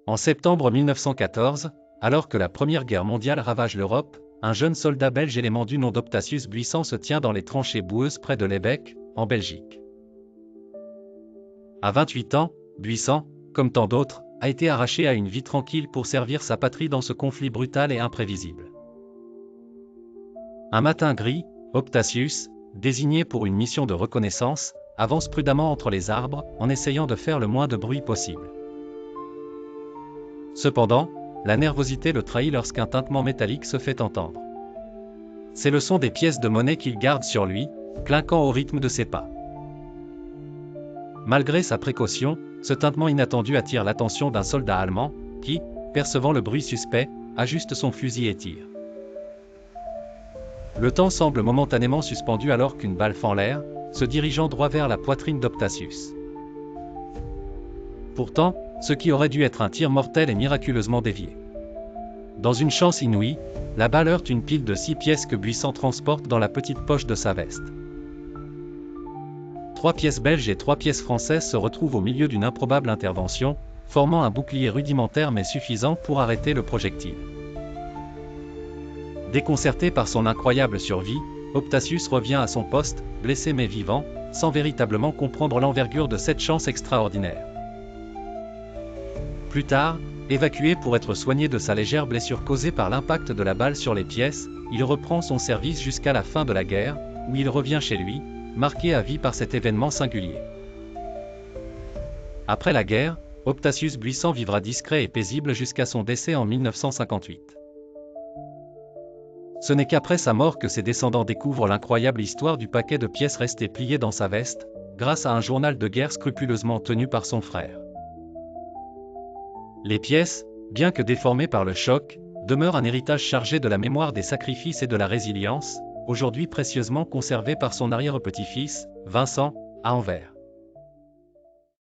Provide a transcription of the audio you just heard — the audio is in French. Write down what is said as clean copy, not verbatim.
En septembre 1914, alors que la Première Guerre mondiale ravage l'Europe, un jeune soldat belge élément du nom d'Optatius Buisson se tient dans les tranchées boueuses près de Lebec, en Belgique. À 28 ans, Buisson, comme tant d'autres, a été arraché à une vie tranquille pour servir sa patrie dans ce conflit brutal et imprévisible. Un matin gris, Optatius, désigné pour une mission de reconnaissance, avance prudemment entre les arbres, en essayant de faire le moins de bruit possible. Cependant, la nervosité le trahit lorsqu'un tintement métallique se fait entendre. C'est le son des pièces de monnaie qu'il garde sur lui, clinquant au rythme de ses pas. Malgré sa précaution, ce tintement inattendu attire l'attention d'un soldat allemand, qui, percevant le bruit suspect, ajuste son fusil et tire. Le temps semble momentanément suspendu alors qu'une balle fend l'air, se dirigeant droit vers la poitrine d'Optatius. Pourtant, ce qui aurait dû être un tir mortel est miraculeusement dévié. Dans une chance inouïe, la balle heurte une pile de 6 pièces que Buisson transporte dans la petite poche de sa veste. 3 pièces belges et 3 pièces françaises se retrouvent au milieu d'une improbable intervention, formant un bouclier rudimentaire mais suffisant pour arrêter le projectile. Déconcerté par son incroyable survie, Optatius revient à son poste, blessé mais vivant, sans véritablement comprendre l'envergure de cette chance extraordinaire. Plus tard, évacué pour être soigné de sa légère blessure causée par l'impact de la balle sur les pièces, il reprend son service jusqu'à la fin de la guerre, où il revient chez lui, marqué à vie par cet événement singulier. Après la guerre, Optatius Buisson vivra discret et paisible jusqu'à son décès en 1958. Ce n'est qu'après sa mort que ses descendants découvrent l'incroyable histoire du paquet de pièces restées pliées dans sa veste, grâce à un journal de guerre scrupuleusement tenu par son frère. Les pièces, bien que déformées par le choc, demeurent un héritage chargé de la mémoire des sacrifices et de la résilience, aujourd'hui précieusement conservé par son arrière-petit-fils, Vincent, à Anvers.